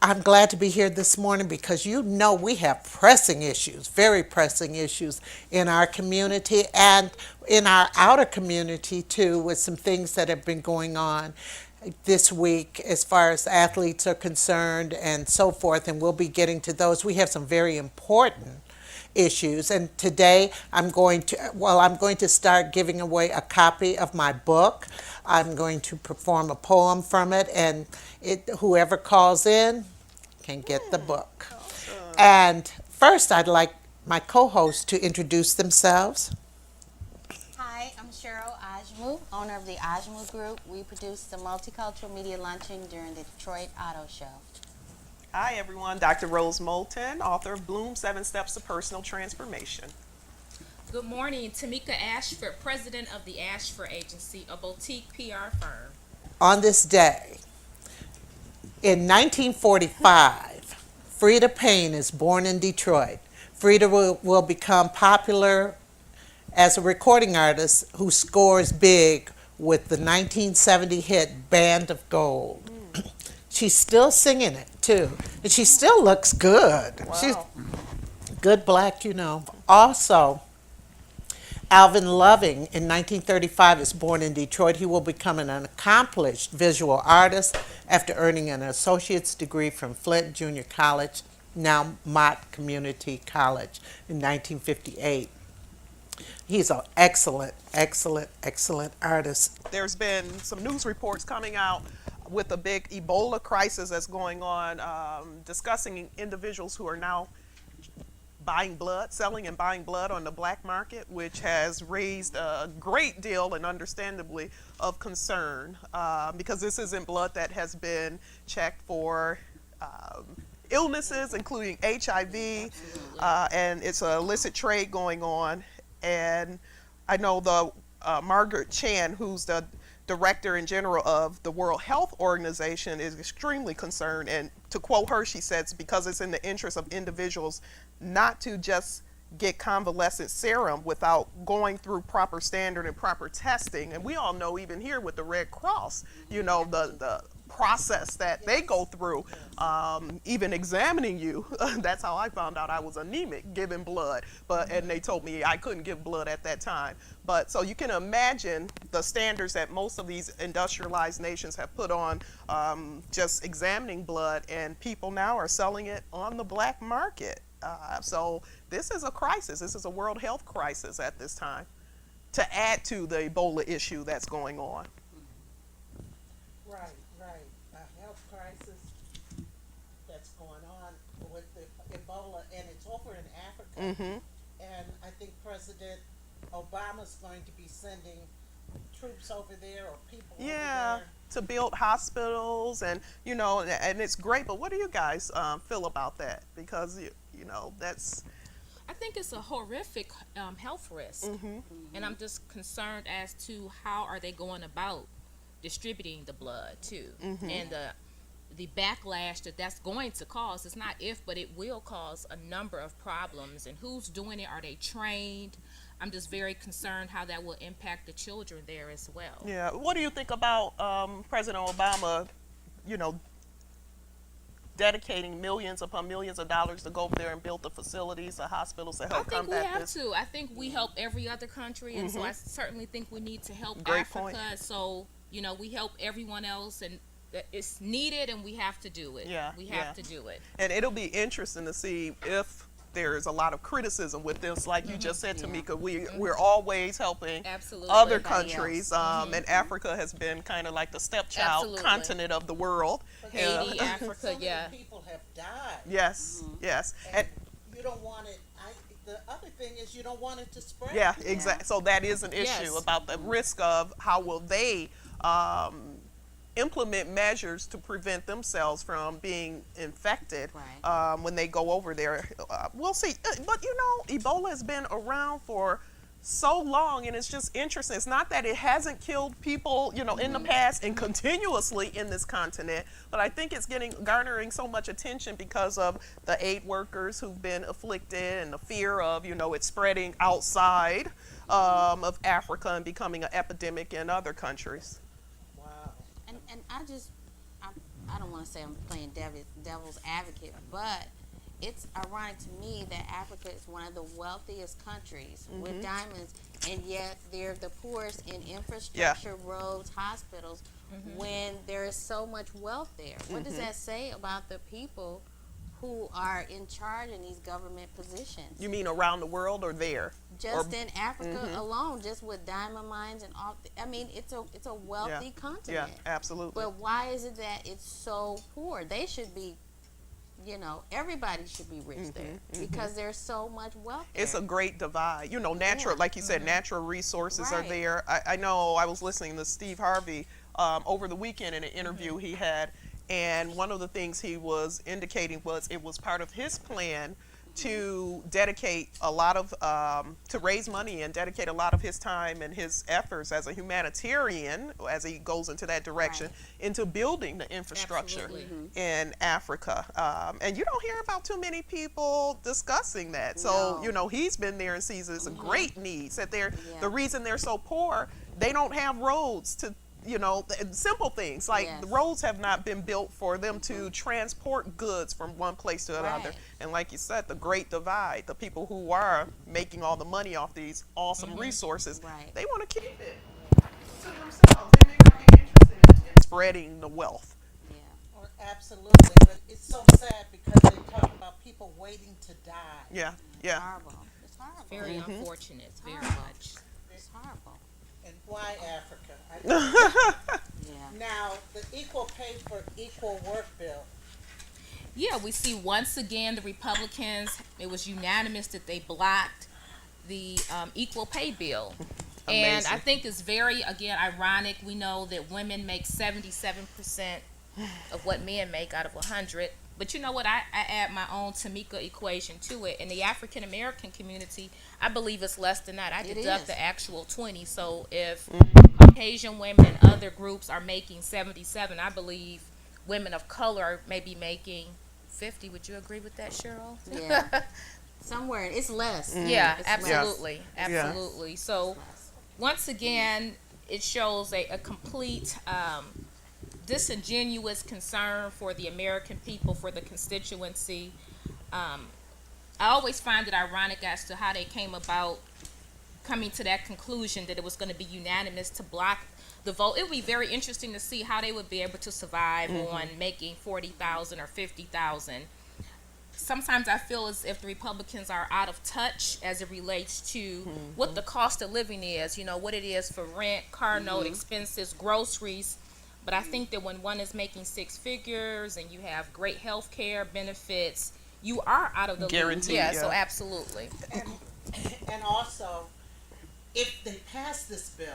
I'm glad to be here this morning because you know we have pressing issues, very pressing issues in our community and in our outer community too, with some things that have been going on this week as far as athletes are concerned and so forth. And we'll be getting to those. We have some very important issues. And today I'm going to start giving away a copy of my book. I'm going to perform a poem from it, and whoever calls in can get the book. Awesome. And first, I'd like my co-hosts to introduce themselves. Hi, I'm Cheryl Ajmu, owner of the Ajmu Group. We produce the multicultural media launching during the Detroit Auto Show. Hi, everyone. Dr. Rose Moulton, author of Bloom 7 Steps to Personal Transformation. Good morning, Tamika Ashford, president of the Ashford Agency, a boutique PR firm. On this day, in 1945, Frida Payne is born in Detroit. Frida will become popular as a recording artist who scores big with the 1970 hit Band of Gold. She's still singing it too, and she still looks good. She's Wow. good black, Also, Alvin Loving in 1935 is born in Detroit. He will become an accomplished visual artist after earning an associate's degree from Flint Junior College, now Mott Community College, in 1958. He's an excellent, excellent, excellent artist. There's been some news reports coming out with a big Ebola crisis that's going on, discussing individuals who are now buying blood, selling and buying blood on the black market, which has raised a great deal and understandably of concern, because this isn't blood that has been checked for illnesses, including HIV, and it's an illicit trade going on. And I know the Margaret Chan, who's the director in general of the World Health Organization, is extremely concerned. And to quote her, she says, because it's in the interest of individuals not to just get convalescent serum without going through proper standard and proper testing. And we all know, even here with the Red Cross, the process that they go through, even examining you. That's how I found out I was anemic, giving blood. And they told me I couldn't give blood at that time. But so you can imagine the standards that most of these industrialized nations have put on, just examining blood, and people now are selling it on the black market. So this is a crisis. This is a world health crisis at this time, to add to the Ebola issue that's going on. Right, right. A health crisis that's going on with the Ebola, and it's over in Africa. Hmm. And I think President Obama's going to be sending troops over there or people Yeah, over to build hospitals, and and it's great. But what do you guys feel about that? Because that's. I think it's a horrific health risk, Hmm. and I'm just concerned as to how are they going about distributing the blood too, and the backlash that's going to cause. It's not if, but it will cause a number of problems. And who's doing it? Are they trained? I'm just very concerned how that will impact the children there as well. Yeah. What do you think about President Obama? You know, dedicating millions upon millions of dollars to go over there and build the facilities, the hospitals to I help think we combat have this. to. I think we help every other country, and so I certainly think we need to help Great Africa. point. So we help everyone else, and it's needed, and we have to do it. Yeah, We yeah. have to do it. And it'll be interesting to see if there's a lot of criticism with this. Like you just said, Tamika, we're always helping Absolutely. other Everybody countries, else. and Africa has been kind of like the stepchild Absolutely. continent of the world. there. Haiti, Yeah. Africa, So many yeah. people have died. Yes, yes, And you don't want it. The other thing is you don't want it to spread. yeah, exactly. So that is an issue Yes. about the risk of how will they implement measures to prevent themselves from being infected Right. when they go over there. We'll see. But Ebola has been around for so long, and it's just interesting. It's not that it hasn't killed people, in the past and continuously in this continent, but I think it's garnering so much attention because of the aid workers who've been afflicted and the fear of, it spreading outside of Africa and becoming an epidemic in other countries. Wow. And I I don't want to say I'm playing devil's advocate, but it's ironic to me that Africa is one of the wealthiest countries with diamonds, and yet they're the poorest in infrastructure, roads, hospitals, when there is so much wealth there. What does that say about the people who are in charge in these government positions? You mean around the world or there? Just in Africa alone, just with diamond mines and all. I mean, it's a wealthy continent. Yeah, absolutely. But why is it that it's so poor? They should be, everybody should be rich there because there's so much wealth there. It's a great divide. Natural, like you said, natural resources are Right. there. I know I was listening to Steve Harvey over the weekend in an interview he had, and one of the things he was indicating was it was part of his plan to dedicate a lot of, to raise money and dedicate a lot of his time and his efforts as a humanitarian, as he goes into that direction, Right. into building the infrastructure Absolutely. in Africa. And you don't hear about too many people discussing that. So, No. he's been there and sees it's a great need. That Yeah. the reason they're so poor, they don't have roads to, simple things like Yes. the roads have not been built for them to transport goods from one place to another. Right. And like you said, the great divide, the people who are making all the money off these awesome resources, Right. they want to keep it to themselves. They may not be interested in spreading the wealth. Yeah. Or absolutely, but it's so sad because they talk about people waiting to die. Yeah, yeah. Horrible. It's horrible. Very unfortunate, very Horrible. much. It's horrible. And why Africa? Yeah. Now, the Equal Pay for Equal Work bill. Yeah, we see once again the Republicans, it was unanimous that they blocked the equal pay bill. And I Amazing. think it's very, again, ironic. We know that women make 77% of what men make out of 100. But you know what? I add my own Tamika equation to it. In the African American community, I believe it's less than that. I It deduct is. the actual 20. So if Caucasian women and other groups are making 77, I believe women of color may be making 50. Would you agree with that, Cheryl? Yeah. Somewhere it's less. Yeah, It's less. absolutely, Yeah. absolutely. So once again, it shows a complete disingenuous concern for the American people, for the constituency. I always find it ironic as to how they came about coming to that conclusion that it was going to be unanimous to block the vote. It would be very interesting to see how they would be able to survive on making 40,000 or 50,000. Sometimes I feel as if the Republicans are out of touch as it relates to what the cost of living is, what it is for rent, car note, expenses, groceries. But I think that when one is making six figures and you have great health care benefits, you are out of the loop. Guaranteed, Yeah, yeah. so absolutely. And also, if they pass this bill,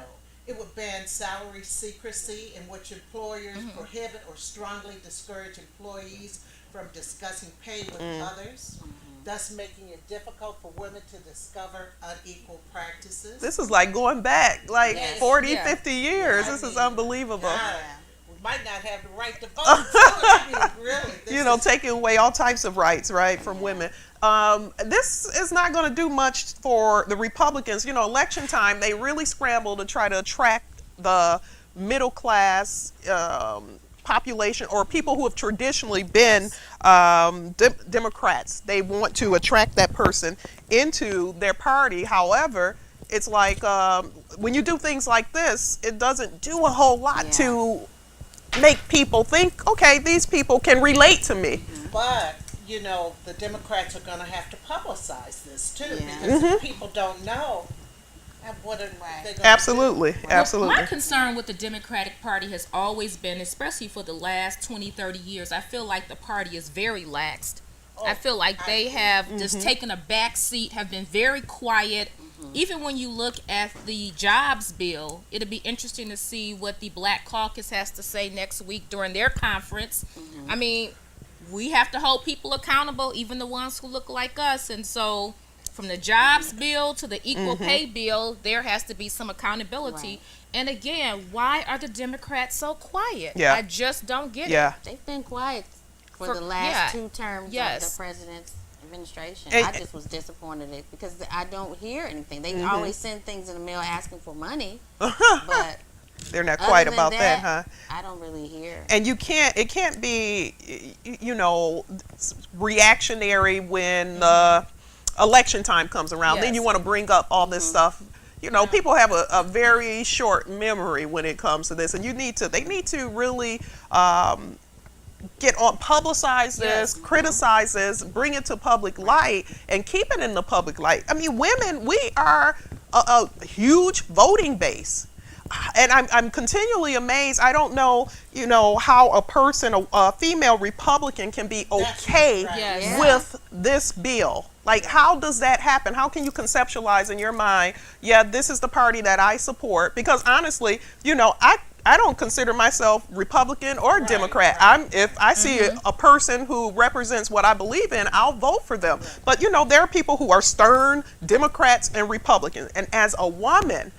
it would ban salary secrecy in which employers prohibit or strongly discourage employees from discussing pay with others, thus making it difficult for women to discover unequal practices. This is like going back like Yes. 40, Yeah. 50 years. I This is mean, unbelievable. God, we might not have the right to vote. I mean, really. This is- Taking away all types of rights, right, from women. This is not going to do much for the Republicans. Election time, they really scramble to try to attract the middle class population or people who have traditionally been Democrats. They want to attract that person into their party. However, it's like when you do things like this, it doesn't do a whole lot Yeah. to make people think, okay, these people can relate to me. But, the Democrats are going to have to publicize this too, Yeah. because if people don't know, what are they going to Absolutely, My absolutely. concern with the Democratic Party has always been, especially for the last 20, 30 years, I feel like the party is very laxed. I feel like they have just taken a back seat, have been very quiet. Even when you look at the jobs bill, it'll be interesting to see what the Black Caucus has to say next week during their conference. I mean, we have to hold people accountable, even the ones who look like us. And so from the jobs bill to the equal pay bill, there has to be some accountability. Right. And again, why are the Democrats so quiet? Yeah. I just don't get it. Yeah. They've been quiet for For- the last yeah. 2 terms of Yes. the president's administration. And- I just was disappointed in it because I don't hear anything. They always send things in the mail asking for money, but They're not Other quite than about that, huh? I don't really hear. And it can't be, reactionary when election time comes around. Then Yes. you want to bring up all this stuff. People have a very short memory when it comes to this, and they need to really get on, publicize this, Yes. criticize this, bring it to public light, and keep it in the public light. I mean, women, we are a huge voting base. And I'm continually amazed. I don't know, how a person, a female Republican, can be That's okay right. Yes. Yeah. with this bill. Like, how does that happen? How can you conceptualize in your mind, yeah, this is the party that I support? Because honestly, I don't consider myself Republican or Democrat. right. If I see a person who represents what I believe in, I'll vote for them. But there are people who are stern Democrats and Republicans. And as a woman,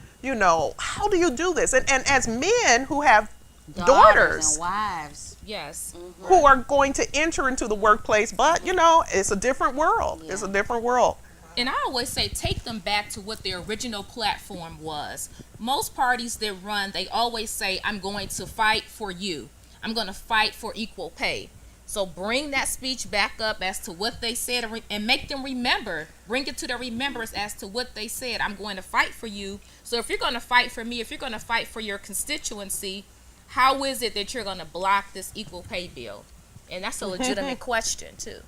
how do you do this? And as men who have daughters and wives. Yes. who are going to enter into the workplace, but it's a different world. It's a Yeah. different world. And I always say, take them back to what their original platform was. Most parties that run, they always say, I'm going to fight for you. I'm going to fight for equal pay. So bring that speech back up as to what they said and make them remember. Bring it to their remembrance as to what they said. I'm going to fight for you. So if you're going to fight for me, if you're going to fight for your constituency, how is it that you're going to block this equal pay bill? And that's a legitimate question, too.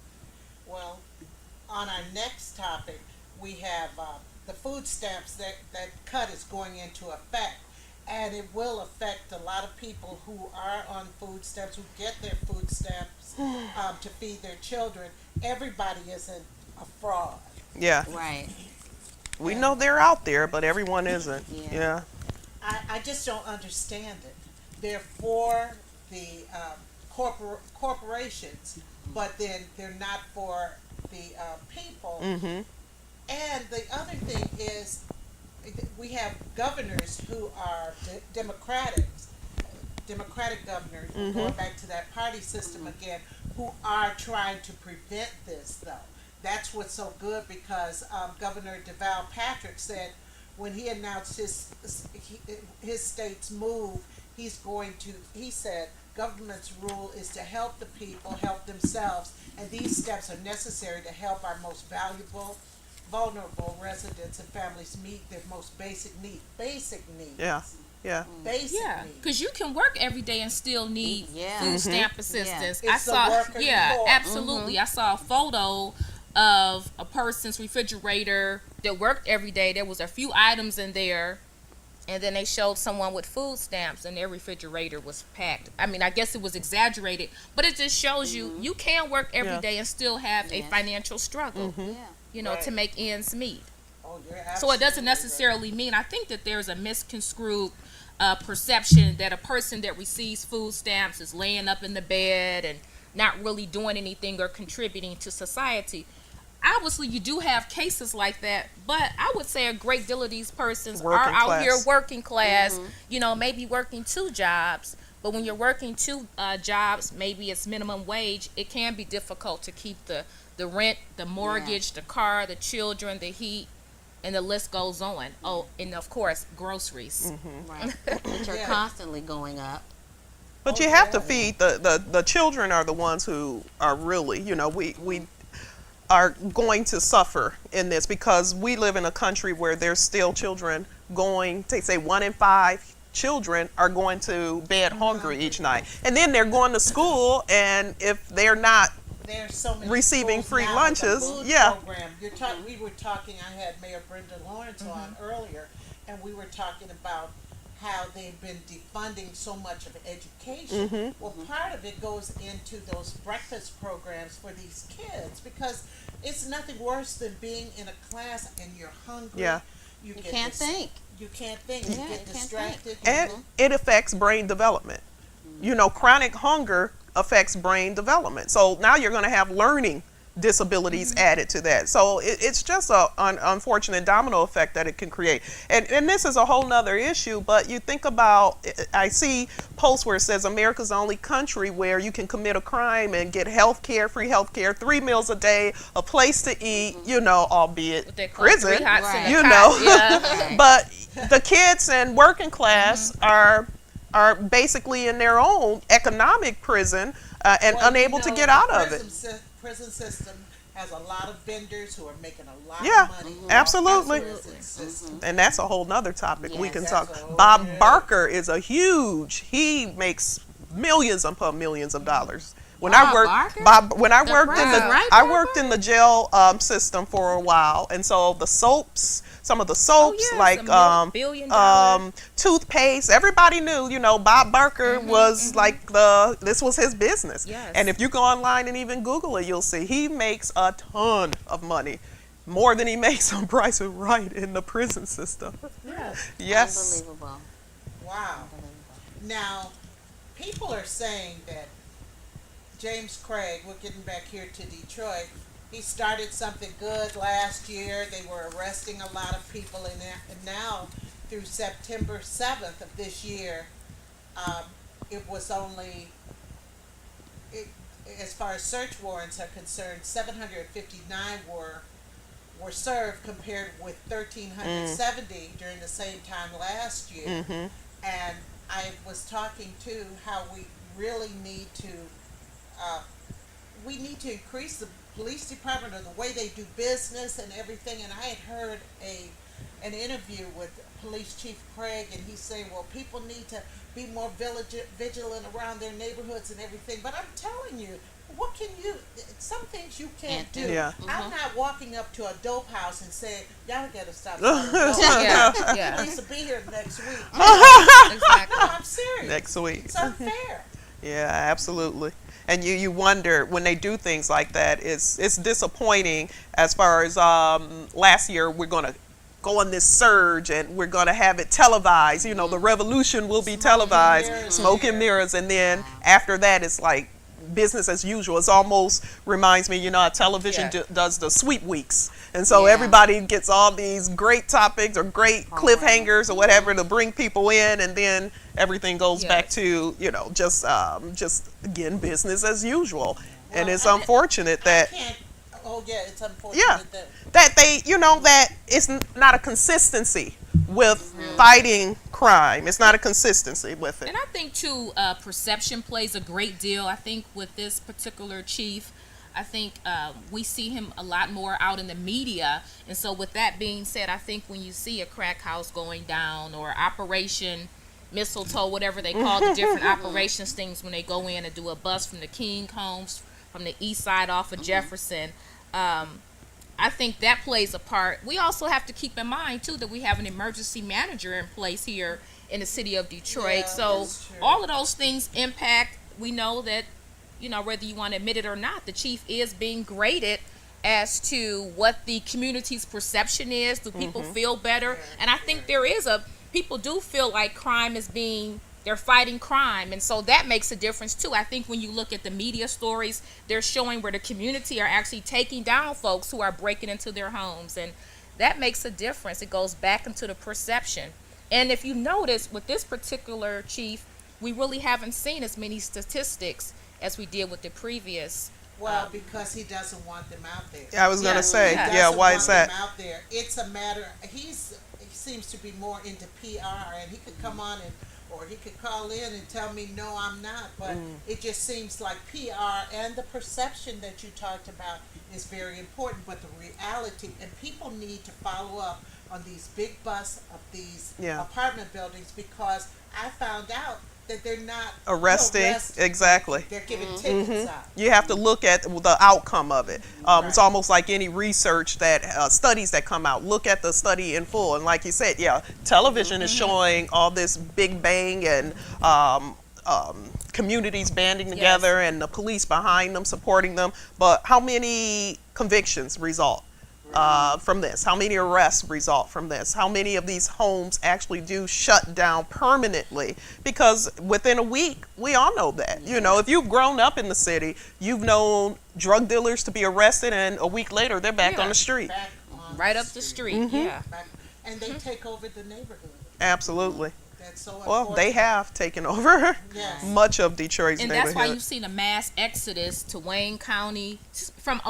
Well, on our next topic, we have the food stamps that cut is going into effect. And it will affect a lot of people who are on food stamps, who get their food stamps to feed their children. Everybody isn't a fraud. Yeah. Right. We know they're out there, but everyone isn't. Yeah. Yeah. I just don't understand it. They're for the corporations, but then they're not for the people. Mm-hmm. And the other thing is, we have governors who are democratic governors, going back to that party system again, who are trying to prevent this, though. That's what's so good, because Governor Deval Patrick said when he announced his state's move, he said government's rule is to help the people help themselves, and these steps are necessary to help our most vulnerable residents and families meet their most basic needs. Yeah. Yeah. Basic Yeah, needs. because you can work every day and still need Yeah. food stamp assistance. It's the worker before. Absolutely. I saw a photo of a person's refrigerator that worked every day. There was a few items in there, and then they showed someone with food stamps, and their refrigerator was packed. I mean, I guess it was exaggerated, but it just shows you can work every day Yeah. and still have a Yes. financial struggle, Yeah. Right. to make ends meet. Oh, you're So it doesn't absolutely necessarily mean, I think that there's a misconstrued perception that a person that receives food stamps is laying up in the bed and not really doing anything or contributing to society. Obviously, you do have cases like that, but I would say a great deal of these persons are Working out here class. working class, maybe working 2 jobs. But when you're working 2 jobs, maybe it's minimum wage, it can be difficult to keep the rent, the mortgage, the car, the children, the heat, and the list goes on. Oh, and of course, groceries. Right. Which are Yeah. constantly going up. But Oh, you have to yeah. feed the children are the ones who are really, we are going to suffer in this, because we live in a country where there's still children going, they say 1 in 5 children are going to bed hungry each night. And then they're going to school, and if they're not, There's so many receiving schools free now with lunches, a food yeah. program. We were talking. I had Mayor Brenda Lawrence on earlier, and we were talking about how they've been defunding so much of education. Well, part of it goes into those breakfast programs for these kids, because it's nothing worse than being in a class and you're hungry. Yeah. You get Can't think. You can't think. Yeah, You you get can't distracted. and it affects brain development. Chronic hunger affects brain development. So now you're going to have learning disabilities added to that. So it's just an unfortunate domino effect that it can create. And this is a whole nother issue, but you think about, I see posts where it says America's the only country where you can commit a crime and get health care, free health care, 3 meals a day, a place to eat, you know, albeit What they call prison, 3 hots in a you cot. know. Yeah. But the kids and working class are basically in their own economic prison and Well, unable you to know, get the out of it. Prison system has a lot of vendors who are making a lot Yeah, of money. absolutely. off the prison system. And that's a whole nother topic we Yes, can that's talk. a whole Bob nother- Barker is a huge. He makes millions upon millions of dollars. When Bob I worked, Barker? when I The worked in the, president, right, I Bob worked in the jail system for a while, and so the soaps, some of the soaps yeah, like some $1 billion. toothpaste, everybody knew. You know, Bob Barker was like this was his business. Yes. And if you go online and even Google it, you'll see he makes a ton of money. More than he makes on Price is Right in the prison system. Yes. Unbelievable. Wow. Now, people are saying that James Craig, we're getting back here to Detroit, he started something good last year. They were arresting a lot of people, and now through September 7th of this year, it was only, as far as search warrants are concerned, 759 were served compared with 1,370 during the same time last year. And I was talking to how we really need to increase the police department or the way they do business and everything. And I had heard an interview with Police Chief Craig, and he's saying, well, people need to be more vigilant around their neighborhoods and everything. But I'm telling you, what can you, some things you can't do. Yeah. I'm not walking up to a dope house and saying, y'all gotta stop. Yeah, yeah. Police will be here next week. Exactly. No, I'm serious. Next week. It's unfair. Yeah, absolutely. And you wonder when they do things like that, it's disappointing. As far as last year, we're going to go on this surge and we're going to have it televised. You know, the revolution will be televised, mirrors. smoke and mirrors. And then after that, it's like business as usual. It almost reminds me, you know, how television Yeah. does the sweep weeks. And so Yeah. everybody gets all these great topics or great cliffhangers or whatever to bring people in, and then everything goes Yes. back to, you know, just again, business as usual. And Well, it's I- unfortunate that It's unfortunate Yeah. that they, you know, that it's not a consistency with fighting crime. It's not a consistency with it. And I think too, perception plays a great deal. I think with this particular chief, I think we see him a lot more out in the media. And so with that being said, I think when you see a crack house going down or Operation Mistletoe, whatever they call the different operations things when they go in and do a bust from the King homes, from the east side off of Jefferson, I think that plays a part. We also have to keep in mind too that we have an emergency manager in place here in the city of Detroit. Yeah, So that's true. all of those things impact. We know that, you know, whether you want to admit it or not, the chief is being graded as to what the community's perception is. Do people feel better? And I think people do feel like crime is they're fighting crime. And so that makes a difference too. I think when you look at the media stories, they're showing where the community are actually taking down folks who are breaking into their homes. And that makes a difference. It goes back into the perception. And if you notice with this particular chief, we really haven't seen as many statistics as we did with the previous. Well, because he doesn't want them out there. I was gonna Yeah. say, Yeah. He yeah, doesn't why want is that? them out there. It's a matter. He seems to be more into PR, and he could come on or he could call in and tell me, no, I'm not. But it just seems like PR and the perception that you talked about is very important. But the reality, and people need to follow up on these big busts of these Yeah. apartment buildings, because I found out that they're not Arresting, exactly. They're giving tickets out. You have to look at the outcome of it. It's almost like any research that studies that come out. Look at the study in full, and like you said, yeah, television is showing all this big bang and communities banding together and the police behind them, supporting them. But how many convictions result? from this? How many arrests result from this? How many of these homes actually do shut down permanently? Because within a week, we all know that. You know, if you've grown up in the city, you've known drug dealers to be arrested, and a week later, they're back Yeah. on the street. Back on Right up the street. Mm-hmm. Yeah. back- and they take over the neighborhood. Absolutely. That's so Well, they unfortunate. have taken over Yes. much of Detroit's And neighborhood. that's why you've seen a mass exodus to Wayne County from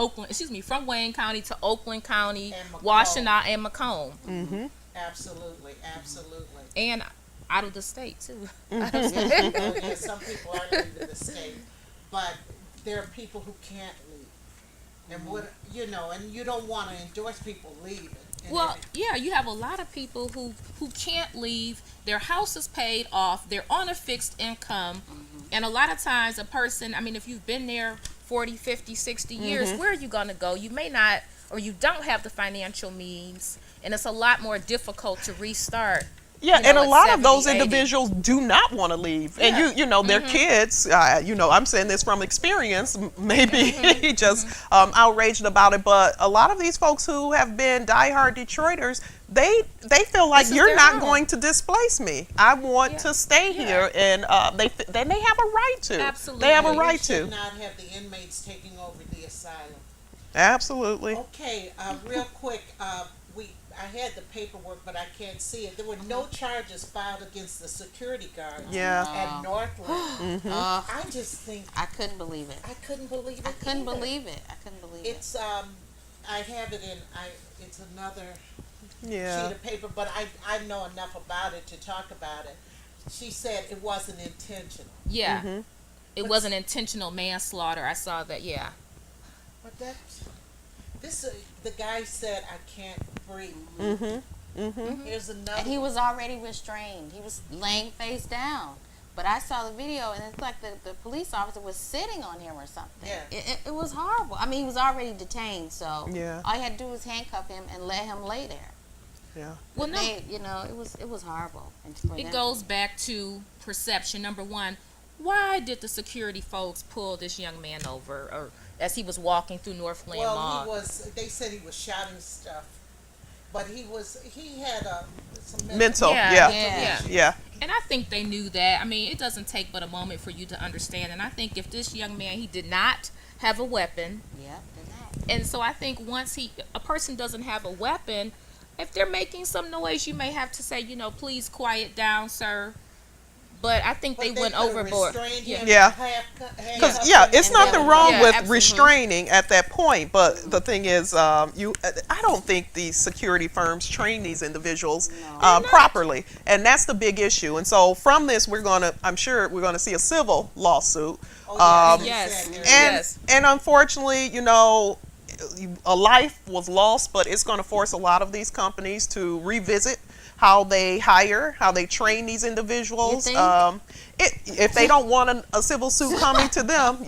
Wayne County to Oakland County, And Macomb. Washtenaw, and Macomb, Absolutely, absolutely. and out of the state too. Okay, some people are leaving the state, but there are people who can't leave. And what, you know, and you don't want to endorse people leaving. and Well, everything. yeah, you have a lot of people who can't leave. Their house is paid off. They're on a fixed income. And a lot of times a person, I mean, if you've been there 40, 50, 60 years, where are you going to go? You may not, or you don't have the financial means, and it's a lot more difficult to restart. Yeah, you know, and a at lot of 70, those 80. individuals do not want to leave. And Yeah. you know, their kids, you know, I'm saying this from experience, maybe just outraged about it, but a lot of these folks who have been diehard Detroiters, they feel like This is you're their not home. going to displace me. I want Yeah. to stay Yeah. here, and then they have a right to. Absolutely. They have a We right should to. not have the inmates taking over the asylum. Absolutely. Okay, real quick, I had the paperwork, but I can't see it. There were no charges filed against the security guards Yeah. at Northland. I just think I couldn't believe it. I couldn't believe it. I couldn't either. believe it. I couldn't believe it. It's I have it in it's another Yeah. sheet of paper, but I know enough about it to talk about it. She said it wasn't intentional, Yeah. It wasn't intentional manslaughter. I saw that, yeah. but that the guy said I can't breathe. Here's another. And he was already restrained. He was laying face down. But I saw the video, and it's like the police officer was sitting on him or something. Yeah. It was horrible. I mean, he was already detained, so Yeah. all you had to do was handcuff him and let him lay there. Yeah. Well, no. They, you know, it was horrible. And for It them- goes back to perception. Number one, why did the security folks pull this young man over, or as he was walking through Northland Well, Mall? he was. They said he was shouting stuff, but he had some Mental. Yeah. Yeah. Yeah. Yeah. And I think they knew that. I mean, it doesn't take but a moment for you to understand. And I think if this young man, he did not have a weapon, Yep, they're not. and so I think once a person doesn't have a weapon, if they're making some noise, you may have to say, please quiet down, sir. But I think they went could've overboard. restrained him, Yeah. handcuffed Because yeah, it's and nothing then- wrong Yeah, with absolutely. restraining at that point, but the thing is, I don't think these security firms train these individuals properly, and that's the big issue. And so from this, I'm sure we're gonna see a civil lawsuit, Oh, Yes. yeah, and Yes. and unfortunately, a life was lost, but it's going to force a lot of these companies to revisit how they hire, how they train these individuals. You think? If they don't want a civil suit coming to them,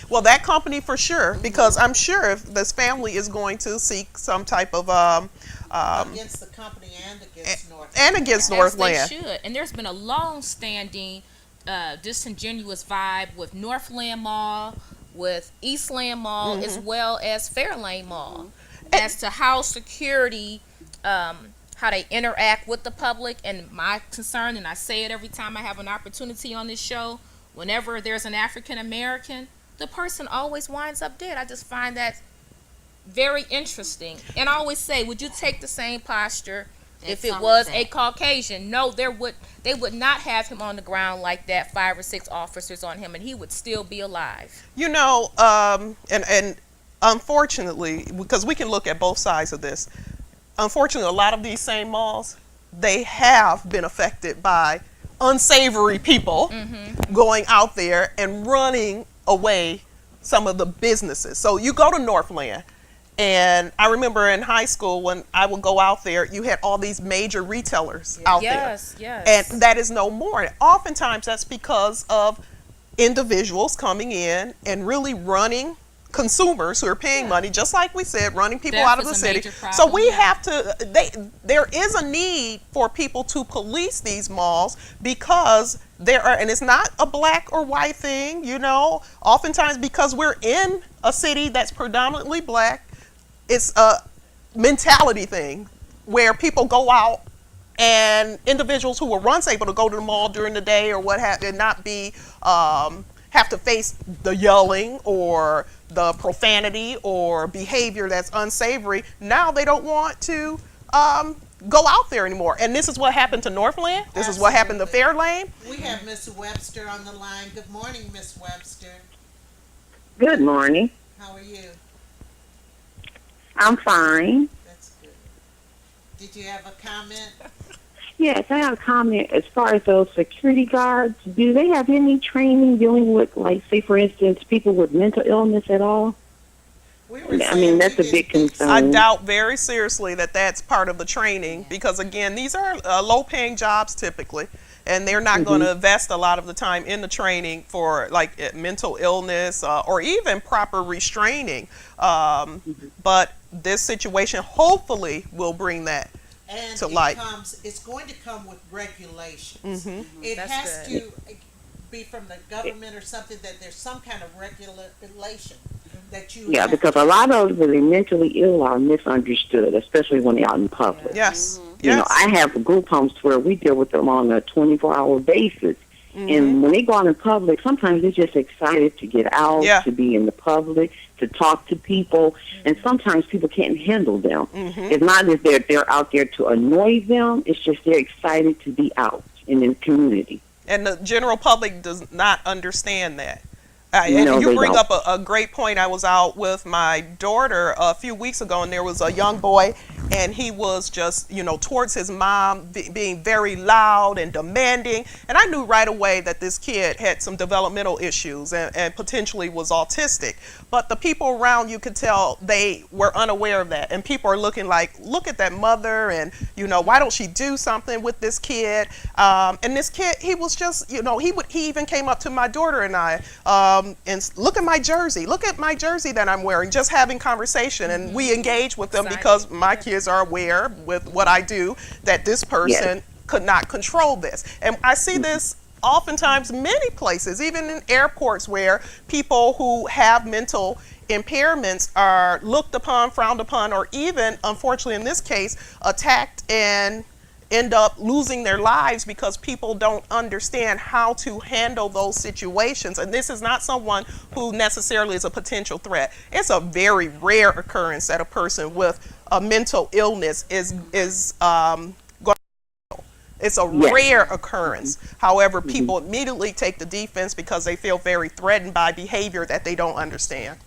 well, that company for sure, because I'm sure if this family is going to seek some type of against the company and against North. and against As they Northland. should. And there's been a long-standing disingenuous vibe with Northland Mall, with Eastland Mall, as well as Fairlane Mall, as to how security, how they interact with the public. And my concern, and I say it every time I have an opportunity on this show, whenever there's an African American, the person always winds up dead. I just find that very interesting. And I always say, would you take the same posture if it was a Caucasian? No, they would not have him on the ground like that, 5 or 6 officers on him, and he would still be alive. And unfortunately, because we can look at both sides of this, unfortunately, a lot of these same malls, they have been affected by unsavory people going out there and running away some of the businesses. So you go to Northland, and I remember in high school when I would go out there, you had all these major retailers out Yes, there. yes. And that is no more. And oftentimes that's because of individuals coming in and really running consumers who are paying money, just like we said, running people Theft out of the is a city. major problem, So we yeah. have to, there is a need for people to police these malls, because and it's not a black or white thing, oftentimes because we're in a city that's predominantly black, it's mentality thing where people go out and individuals who were once able to go to the mall during the day or what have and not be have to face the yelling or the profanity or behavior that's unsavory. Now they don't want to go out there anymore. And this is what happened to Northland. This is what happened to Fairlane. We have Miss Webster on the line. Good morning, Miss Webster. Good morning. How are you? I'm fine. That's good. Did you have a comment? Yes, I have a comment as far as those security guards. Do they have any training dealing with, like, say, for instance, people with mental illness at all? We were I saying mean, that's we a big didn't think so. concern. I doubt very seriously that that's part of the training because, again, these are low-paying jobs typically, and they're not going to invest a lot of the time in the training for like mental illness or even proper restraining. But this situation hopefully will bring that. And to light. it's going to come with regulations. It That's has good. to be from the government or something, that there's some kind of regulation that you Yeah, have. because a lot of the mentally ill are misunderstood, especially when they're out in public. Yes. You know, Yes. I have group homes where we deal with them on a 24-hour basis. And when they go out in public, sometimes they're just excited to get out, Yeah. to be in the public, to talk to people, and sometimes people can't handle them. It's not that they're out there to annoy them, it's just they're excited to be out in the community. And the general public does not understand that. No, And you they bring don't. up a great point. I was out with my daughter a few weeks ago, and there was a young boy, and he was just, towards his mom, being very loud and demanding. And I knew right away that this kid had some developmental issues and potentially was autistic. But the people around, you could tell they were unaware of that. And people are looking like, look at that mother, and, why don't she do something with this kid? And this kid, he was just, he even came up to my daughter and I, and look at my jersey. Look at my jersey that I'm wearing. Just having conversation, and we engage with them because my kids are aware with what I do that this person could not control this. And I see this oftentimes many places, even in airports, where people who have mental impairments are looked upon, frowned upon, or even, unfortunately in this case, attacked and end up losing their lives because people don't understand how to handle those situations. And this is not someone who necessarily is a potential threat. It's a very rare occurrence that a person with a mental illness is going. It's a rare occurrence. However, people immediately take the defense because they feel very threatened by behavior that they don't understand.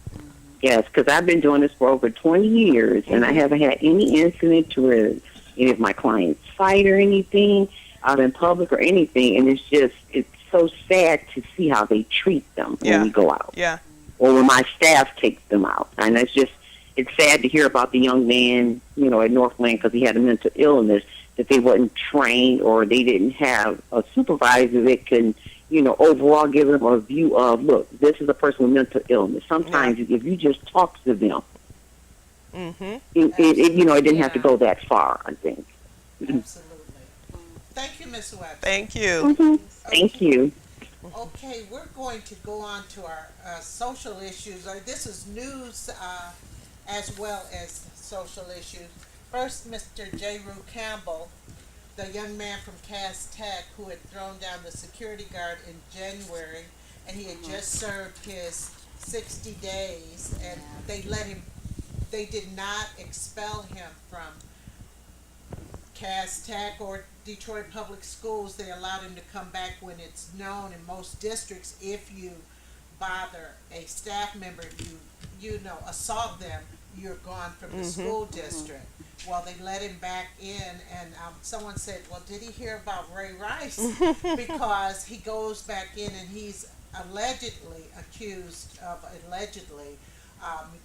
Yes, because I've been doing this for over 20 years, and I haven't had any incident to where any of my clients fight or anything out in public or anything, and it's so sad to see how they treat them when we go out. Yeah. Or when my staff takes them out. And it's sad to hear about the young man, at Northland, because he had a mental illness, that they wasn't trained or they didn't have a supervisor that can, overall give them a view of, look, this is a person with mental illness. Sometimes if you just talk to them, it didn't have to go that far, I think. Absolutely. Thank you, Miss Webster. Thank you. Thank you. Okay, we're going to go on to our social issues. This is news as well as social issues. First, Mr. J. Rue Campbell, the young man from Cass Tech who had thrown down the security guard in January, and he had just served his 60 days, and they did not expel him from Cass Tech or Detroit Public Schools. They allowed him to come back when it's known in most districts, if you bother a staff member, if you assault them, you're gone from the school district. Well, they let him back in, and someone said, well, did he hear about Ray Rice? Because he goes back in and he's accused of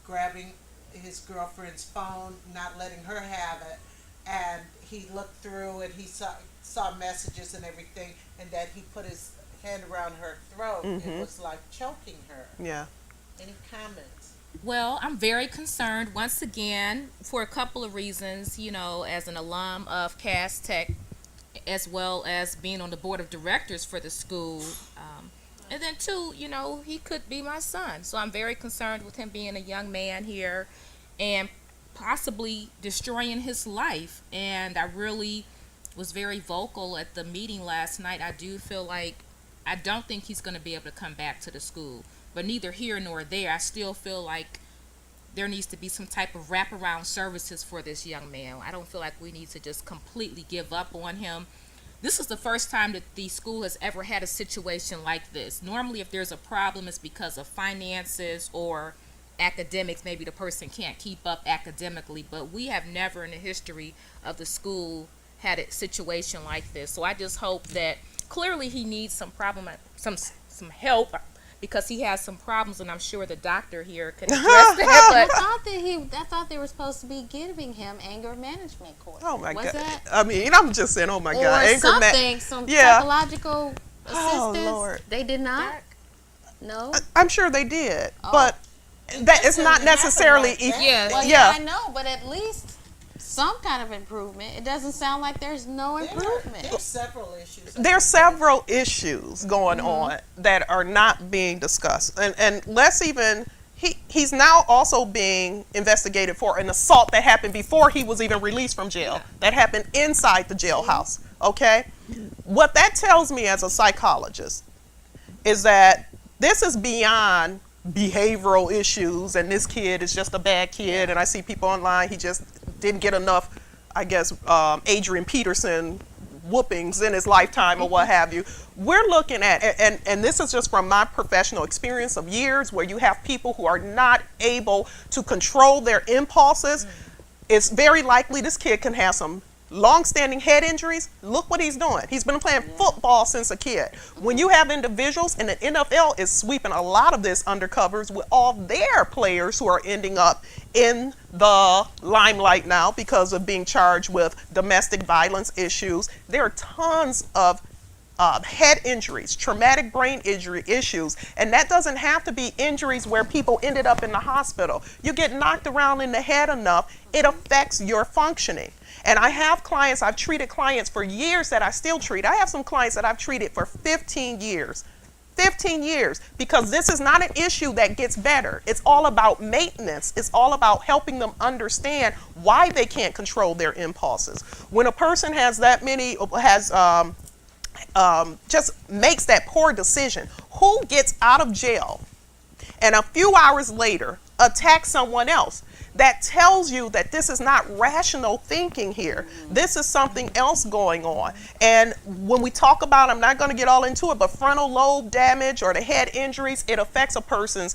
grabbing his girlfriend's phone, not letting her have it, and he looked through and he saw messages and everything, and that he put his hand around her throat. It was like choking her. Yeah. Any comments? Well, I'm very concerned once again for a couple of reasons, as an alum of Cass Tech, as well as being on the board of directors for the school. And then two, he could be my son. So I'm very concerned with him being a young man here and possibly destroying his life. And I really was very vocal at the meeting last night. I do feel like I don't think he's going to be able to come back to the school, but neither here nor there. I still feel like there needs to be some type of wraparound services for this young man. I don't feel like we need to just completely give up on him. This is the first time that the school has ever had a situation like this. Normally, if there's a problem, it's because of finances or academics. Maybe the person can't keep up academically, but we have never in the history of the school had a situation like this. So I just hope that clearly he needs some help, because he has some problems, and I'm sure the doctor here can address that. I thought they were supposed to be giving him anger management course. Oh my Was God. that? I mean, I'm just saying, oh my Or God. something, some Yeah. psychological Oh, assistance. Lord. They did not. No. I'm sure they did, Oh. but that is It not doesn't happen necessarily. like that. Yeah. Well, Yeah. yeah, I know, but at least some kind of improvement. It doesn't sound like there's no improvement. There's several issues. There's several issues going on that are not being discussed, and let's even he's now also being investigated for an assault that happened before he was even released from jail. That happened inside the jailhouse. Okay, what that tells me as a psychologist is that this is beyond behavioral issues, and this kid is just a bad kid. And I see people online, he just didn't get enough, I guess, Adrian Peterson whoopings in his lifetime or what have you. We're looking at, and this is just from my professional experience of years, where you have people who are not able to control their impulses. It's very likely this kid can have some long-standing head injuries. Look what he's doing. He's been playing football since a kid. When you have individuals, and the NFL is sweeping a lot of this under covers with all their players who are ending up in the limelight now because of being charged with domestic violence issues. There are tons of head injuries, traumatic brain injury issues, and that doesn't have to be injuries where people ended up in the hospital. You get knocked around in the head enough, it affects your functioning. And I have clients, I've treated clients for years that I still treat. I have some clients that I've treated for 15 years. 15 years, because this is not an issue that gets better. It's all about maintenance. It's all about helping them understand why they can't control their impulses. When a person has that many, just makes that poor decision, who gets out of jail and a few hours later attacks someone else? That tells you that this is not rational thinking here. This is something else going on. And when we talk about, I'm not going to get all into it, but frontal lobe damage or the head injuries, it affects a person's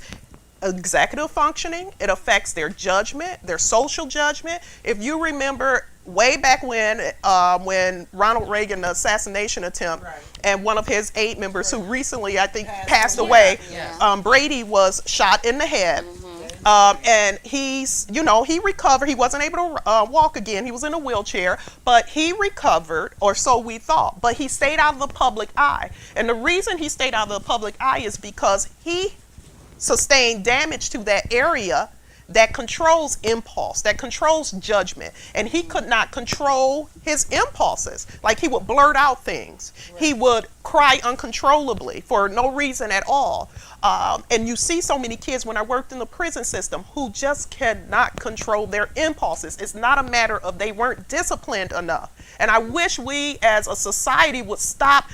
executive functioning. It affects their judgment, their social judgment. If you remember way back when Ronald Reagan, the assassination attempt, Right. and one of his aide members who recently, I think, passed away, Yeah. Brady was shot in the head. And he recovered. He wasn't able to walk again. He was in a wheelchair, but he recovered, or so we thought. But he stayed out of the public eye. And the reason he stayed out of the public eye is because he sustained damage to that area that controls impulse, that controls judgment. And he could not control his impulses. Like, he would blurt out things. Right. He would cry uncontrollably for no reason at all. And you see so many kids when I worked in the prison system who just cannot control their impulses. It's not a matter of they weren't disciplined enough. And I wish we as a society would stop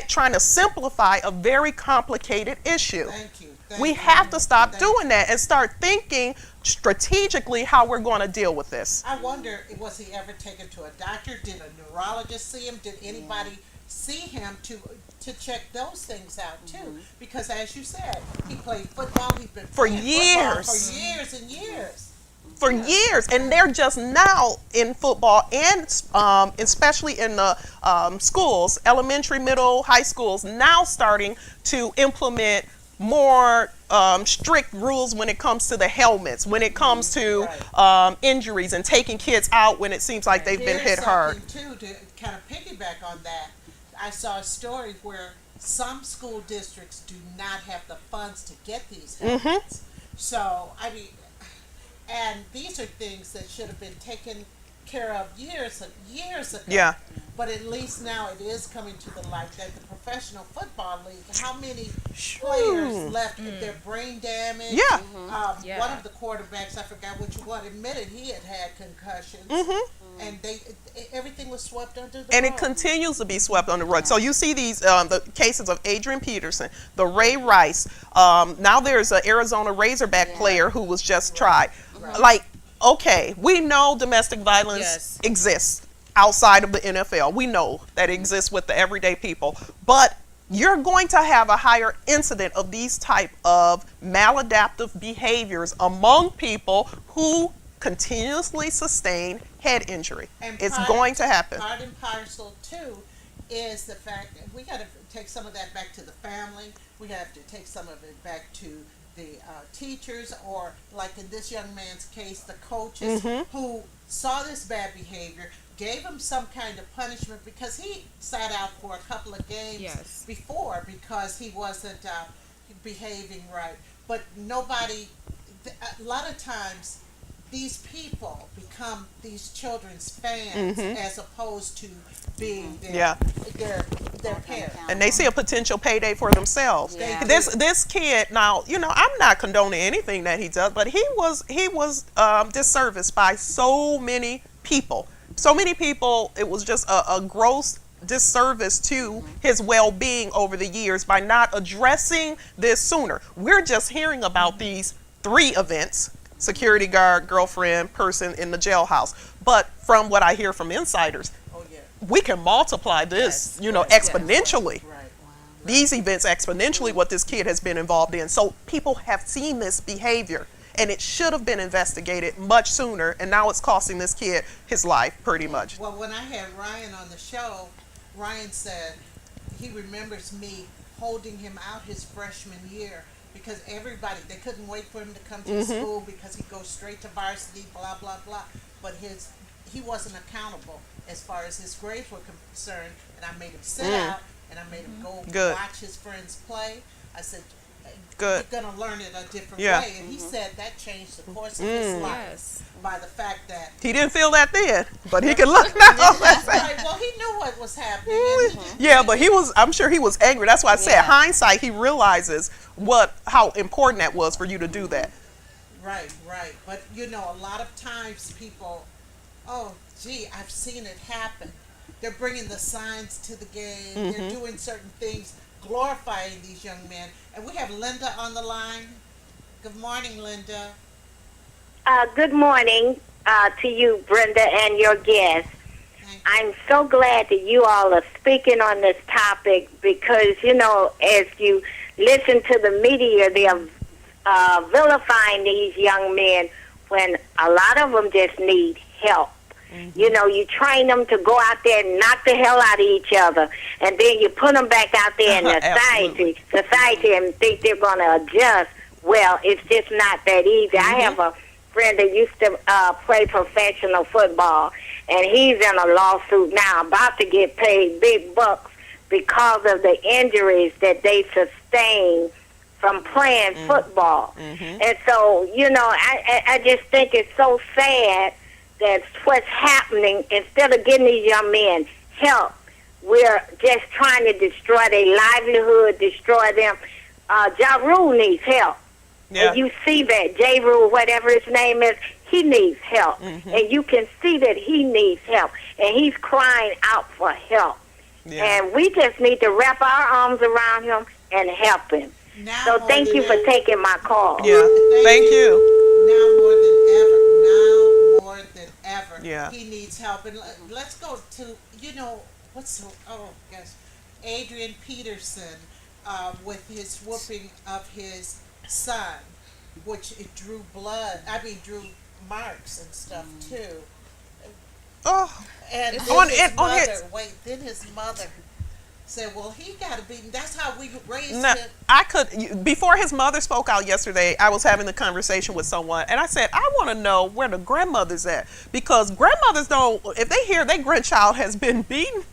trying to simplify a very complicated issue. Thank you. We have to stop doing that and start thinking strategically how we're going to deal with this. I wonder, was he ever taken to a doctor? Did a neurologist see him? Did anybody see him to check those things out too? Because as you said, he played football. He's been For playing years. football for years and years. For years, and they're just now in football, and especially in the schools, elementary, middle, high schools, now starting to implement more strict rules when it comes to the helmets, when it comes to injuries and taking kids out when it seems like they've been hit hard. Too, to kind of piggyback on that, I saw a story where some school districts do not have the funds to get these helmets. So, I mean, and these are things that should have been taken care of years ago. Yeah. But at least now it is coming to the light that the Professional Football League, how many players left with their brain damage? Yeah. Yeah. One of the quarterbacks, I forgot which one, admitted he had concussions, and everything was swept under the And rug. it continues to be swept on the rug. So you see these the cases of Adrian Peterson, the Ray Rice. Now there's an Arizona Razorback player who was just tried. Like, okay, we know domestic violence Yes. exists outside of the NFL. We know that it exists with the everyday people, but you're going to have a higher incident of these type of maladaptive behaviors among people who continuously sustain head injury. And It's part- going to happen. Part and parcel too is the fact that we got to take some of that back to the family. We have to take some of it back to the teachers, or like in this young man's case, the coaches who saw this bad behavior, gave him some kind of punishment, because he sat out for a couple of games Yes. before because he wasn't behaving right. But nobody, a lot of times, these people become these children's fans as opposed to being their parents. And they see a potential payday for themselves. Yeah. This kid, now, you know, I'm not condoning anything that he does, but he was disserviced by so many people. So many people, it was just a gross disservice to his well-being over the years by not addressing this sooner. We're just hearing about these 3 events: security guard, girlfriend, person in the jailhouse. But from what I hear from insiders, Oh yeah, we can multiply this, Yes, you know, yes, exponentially. right. These events exponentially, what this kid has been involved in. So people have seen this behavior, and it should have been investigated much sooner, and now it's costing this kid his life pretty much. Well, when I had Ryan on the show, Ryan said he remembers me holding him out his freshman year, because everybody, they couldn't wait for him to come to school because he'd go straight to varsity, blah, blah, blah. But he wasn't accountable as far as his grades were concerned, and I made him sit out, and I made him go Good. watch his friends play. I said, Good. you're going to learn it a different Yeah. way. And he said that changed the course of his life Yes. by the fact that He didn't feel that then, but he can look now. right, well, he knew what was happening. And Yeah, but I'm sure he was angry. That's why I said, Yeah. hindsight, he realizes how important that was for you to do that. Right. But you know, a lot of times people, oh, gee, I've seen it happen. They're bringing the signs to the game. They're doing certain things, glorifying these young men. And we have Linda on the line. Good morning, Linda. Good morning to you, Brenda, and your guests. Thank you. I'm so glad that you all are speaking on this topic because, you know, as you listen to the media, they are vilifying these young men when a lot of them just need help. You know, you train them to go out there and knock the hell out of each other, and then you put them back out there in Absolutely. society and think they're going to adjust. Well, it's just not that easy. I have a friend that used to play professional football, and he's in a lawsuit now about to get paid big bucks because of the injuries that they sustain from playing football. And so, you know, I just think it's so sad that's what's happening. Instead of getting these young men help, we're just trying to destroy their livelihood, destroy them. Ja Rule needs help. Yeah. And you see that. J. Rule, whatever his name is, he needs help. And you can see that he needs help. And he's crying out for help. Yeah. And we just need to wrap our arms around him and help him. Now So more thank than you for ever- taking my call. Yeah. Thank you. Now more than ever. Yeah. He needs help. And let's go to, you know, Adrian Peterson with his whooping of his son, which it drew drew marks and stuff too. Oh, And It's- then On- his and on mother, his- then his mother said, well, he got to be, that's how we raised no, him. before his mother spoke out yesterday, I was having a conversation with someone, and I said, I want to know where the grandmother's at, because grandmothers don't, if they hear their grandchild has been beaten,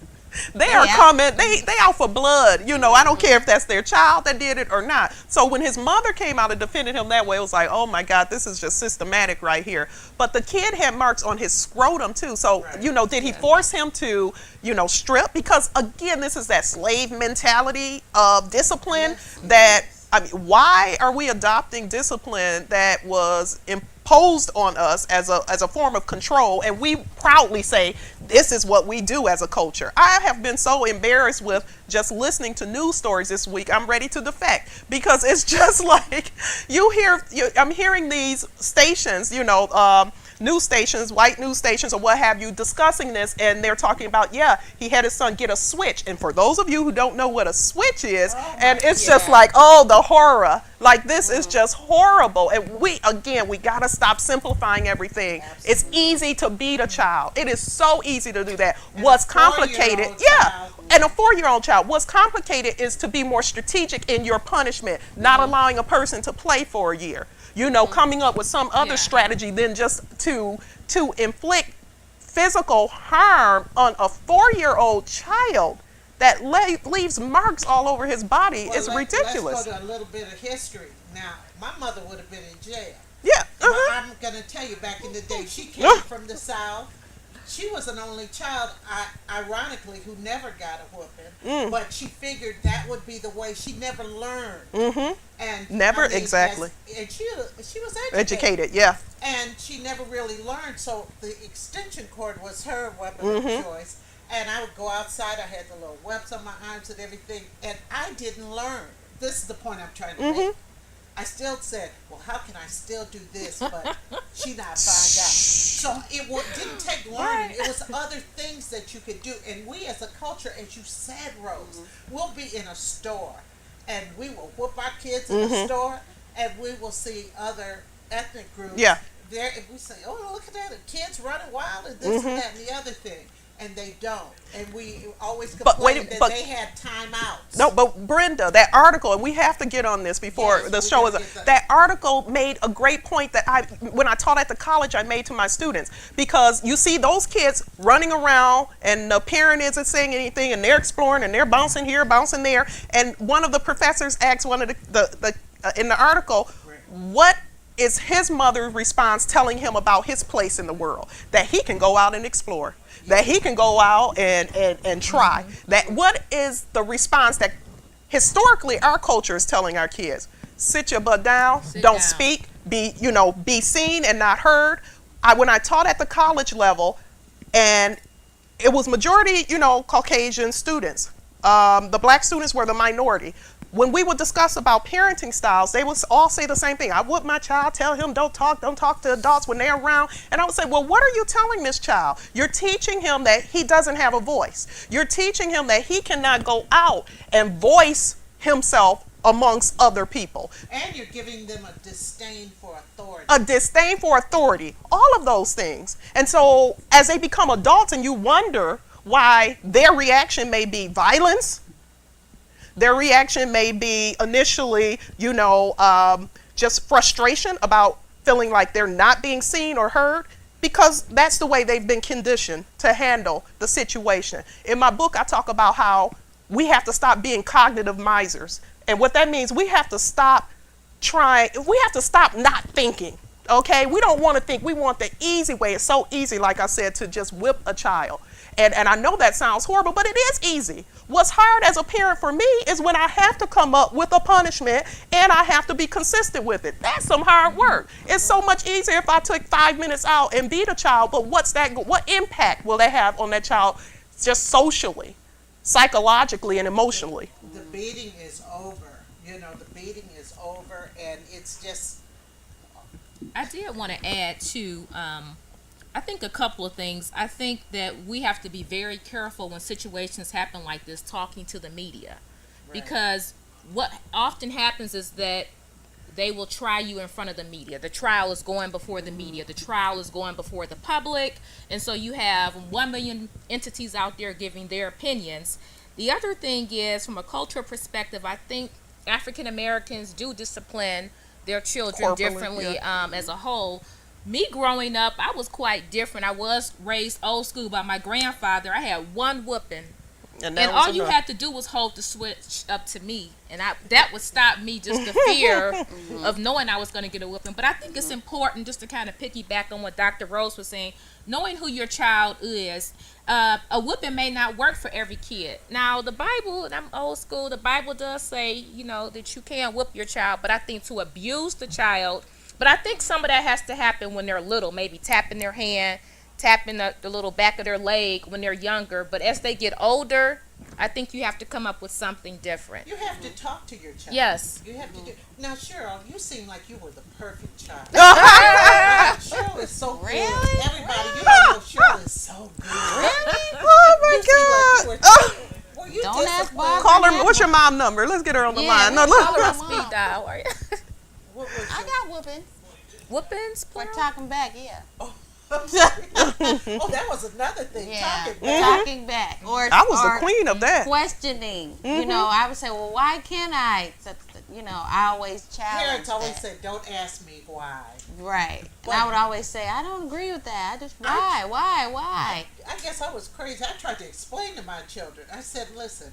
They are Yeah. coming. They out for blood. You know, I don't care if that's their child that did it or not. So when his mother came out and defended him that way, it was like, oh my God, this is just systematic right here. But the kid had marks on his scrotum too. So you know, did he force him to, you know, strip? Because again, this is that slave mentality of discipline that. I mean, why are we adopting discipline that was imposed on us as a form of control, and we proudly say this is what we do as a culture? I have been so embarrassed with just listening to news stories this week. I'm ready to defect because it's just like I'm hearing these stations, you know, news stations, white news stations or what have you, discussing this, and they're talking about, yeah, he had his son get a switch. And for those of you who don't know what a switch is, and it's just like, oh, the horror. Like, this is just horrible. And we got to stop simplifying everything. It's easy to beat a child. It is so easy to do that. What's complicated, and a 4-year-old child, what's complicated is to be more strategic in your punishment, not allowing a person to play for a year. You know, coming up with some other strategy than just to inflict physical harm on a 4-year-old child that leaves marks all over his body is ridiculous. Let's go to a little bit of history. Now, my mother would have been in jail. Yeah. I'm going to tell you, back in the day, she came from the South. She was an only child, ironically, who never got a whooping, but she figured that would be the way. She never learned. And Never, exactly. And she was Educated, yeah. and she never really learned. So the extension cord was her weapon of choice. And I would go outside. I had the little webs on my arms and everything, and I didn't learn. This is the point I'm trying to make. I still said, well, how can I still do this, but she not find out? So it didn't take learning. It was other things that you could do. And we as a culture, as you said, Rose, we'll be in a store, and we will whoop our kids in the store, and we will see other ethnic groups there. And we say, oh, look at that, the kids running wild and this and that and the other thing. And they don't. And we always complain that they had timeouts. No, but Brenda, that article, and we have to get on this before the show is up. That article made a great point that when I taught at the college, I made to my students. Because you see those kids running around, and the parent isn't saying anything, and they're exploring, and they're bouncing here, bouncing there. And one of the professors asked one of the in the article, what is his mother's response telling him about his place in the world? That he can go out and explore. That he can go out and try. That what is the response that historically our culture is telling our kids? Sit your butt down, don't speak, be seen and not heard. When I taught at the college level, and it was majority, Caucasian students. The black students were the minority. When we would discuss about parenting styles, they would all say the same thing. I whoop my child, tell him don't talk to adults when they're around. And I would say, well, what are you telling this child? You're teaching him that he doesn't have a voice. You're teaching him that he cannot go out and voice himself amongst other people. And you're giving them a disdain for authority. A disdain for authority. All of those things. And so as they become adults and you wonder why their reaction may be violence, their reaction may be initially, just frustration about feeling like they're not being seen or heard, because that's the way they've been conditioned to handle the situation. In my book, I talk about how we have to stop being cognitive misers. And what that means, we have to stop not thinking. Okay? We don't want to think. We want the easy way. It's so easy, like I said, to just whip a child. And I know that sounds horrible, but it is easy. What's hard as a parent for me is when I have to come up with a punishment and I have to be consistent with it. That's some hard work. It's so much easier if I took 5 minutes out and beat a child, but what impact will that have on that child just socially, psychologically, and emotionally? The beating is over. The beating is over, and it's just... I did want to add to I think a couple of things. I think that we have to be very careful when situations happen like this, talking to the media. Right. Because what often happens is that they will try you in front of the media. The trial is going before the media. The trial is going before the public. And so you have 1 million entities out there giving their opinions. The other thing is, from a cultural perspective, I think African Americans do discipline their children differently as a whole. Me growing up, I was quite different. I was raised old school by my grandfather. I had one whooping And And all you had to do was hold the switch up to me, and that would stop me, just the fear of knowing I was going to get a whooping. But I think it's important, just to kind of piggyback on what Dr. Rose was saying, knowing who your child is. A whooping may not work for every kid. Now, the Bible, and I'm old school, the Bible does say, you know, that you can't whoop your child, but I think to abuse the child, but I think some of that has to happen when they're little, maybe tapping their hand, tapping the little back of their leg when they're younger. But as they get older, I think you have to come up with something different. You have to talk to your child. Yes. You have to do. Now, Cheryl, you seem like you were the perfect child. Cheryl is so good. Really? Everybody, you don't know Cheryl is so good. Oh my You seem God! like you were you Don't ask disciplined? Barbara. Call her. What's your mom number? Let's get her on the line. No, look. Call her on speed dial. Are you? What was I your- got whoopings Whoopings, for plural? talking back. Yeah. oh, that was another thing. Yeah. Talking back. Talking back. Or I was or the queen of that. questioning. You know, I would say, well, why can't I? You know, I always challenge Parents always that. said, "Don't ask me why." Right. But- And I would always say, I don't agree with that. I just, why? I guess I was crazy. I tried to explain to my children. I said, "Listen,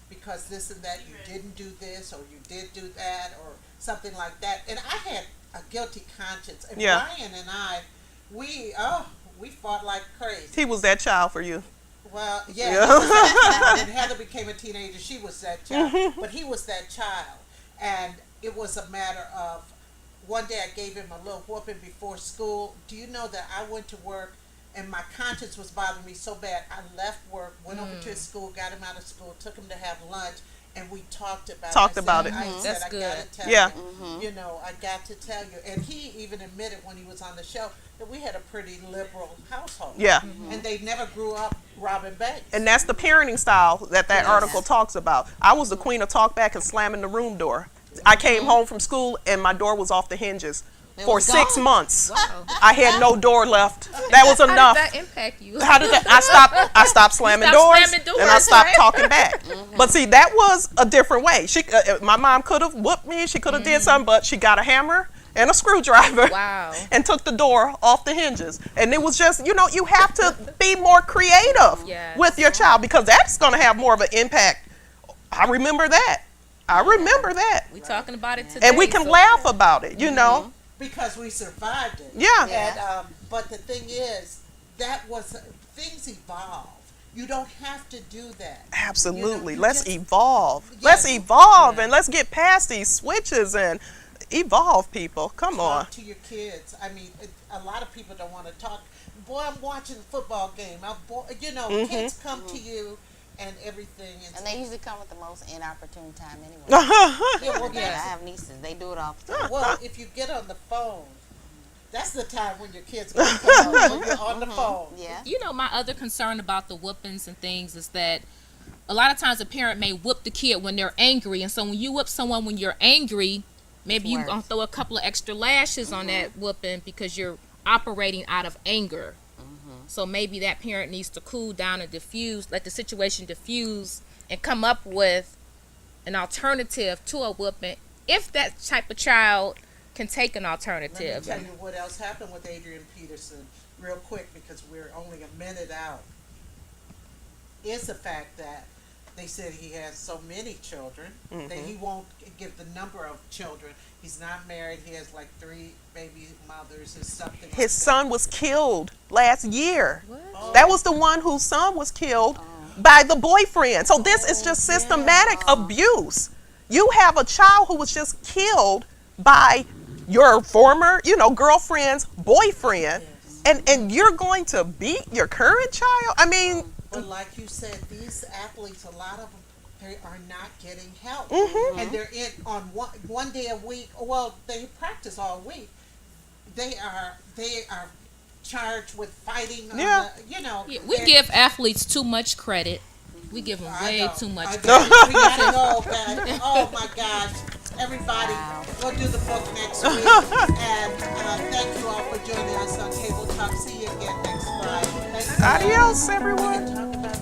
because this and that, you didn't do this, or you did do that, or something like that." And I had a guilty conscience. And Yeah. Brian and I, we fought like crazy. He was that child for you. Well, yeah. Yeah. He was that child. And Heather became a teenager. She was that child. Mm-hmm. But he was that child. And it was a matter of, one day I gave him a little whooping before school. Do you know that I went to work and my conscience was bothering me so bad, I left work, went over to his school, got him out of school, took him to have lunch, and we talked about Talked it. about it. I said, That's I good. gotta tell Yeah. you, you know, I got to tell you. And he even admitted when he was on the show that we had a pretty liberal household. Yeah. And they never grew up robbing banks. And that's the parenting style that article talks about. I was the queen of talk back and slamming the room door. I came home from school and my door was off the hinges for was 6 gone. months. Wow. I had no door left. That was How did enough. that impact you? How did that? I stopped slamming stopped doors, slamming and I doors, stopped right? talking back. But see, that was a different way. My mom could have whooped me. She could have did something, but she got a hammer and a screwdriver. Wow. And took the door off the hinges. And it was just, you know, you have to be more creative Yes. with your child because that's going to have more of an impact. I remember that. We talking about it today. And we can so- laugh about it, you know. Because we survived it. Yeah. And but the thing is, things evolve. You don't have to do that. Absolutely. you Let's just- evolve. Yes. Let's evolve Yeah. and let's get past these switches and evolve, people. Come on. Talk to your kids. I mean, a lot of people don't want to talk. Boy, I'm watching a football game. Kids come to you and everything. And they usually come at the most inopportune time anyway. Yeah, well, Yeah, I that's, have nieces. They do it all the time. well, if you get on the phone, that's the time when your kids gonna come when you're on the phone. Yeah. You know, my other concern about the whoopings and things is that a lot of times a parent may whoop the kid when they're angry. And so when you whoop someone when you're angry, maybe you're worse. going to throw a couple of extra lashes on that whooping because you're operating out of anger. So maybe that parent needs to cool down and diffuse, let the situation diffuse, and come up with an alternative to a whooping if that type of child can take an Let me alternative. tell you what else happened with Adrian Peterson real quick because we're only a minute out. Is the fact that they said he has so many children that he won't give the number of children. He's not married. He has like 3 baby mothers or something. His son was killed last year. What? That was the one whose son was killed by the boyfriend. So this is just systematic abuse. You have a child who was just killed by your former, girlfriend's boyfriend, and you're going to beat your current child? I mean, But like you said, these athletes, a lot of them, they are not getting help, and they're in on one day a week. Well, they practice all week. They are charged with fighting. Yeah. On the, Yeah, we give athletes too much credit. We give them way too much credit. We gotta go, guys. Oh my gosh. Everybody, we'll do the book next week. And thank you all for joining us on Table Talk. See you again next Friday. Thank you. adios, everyone. Talk about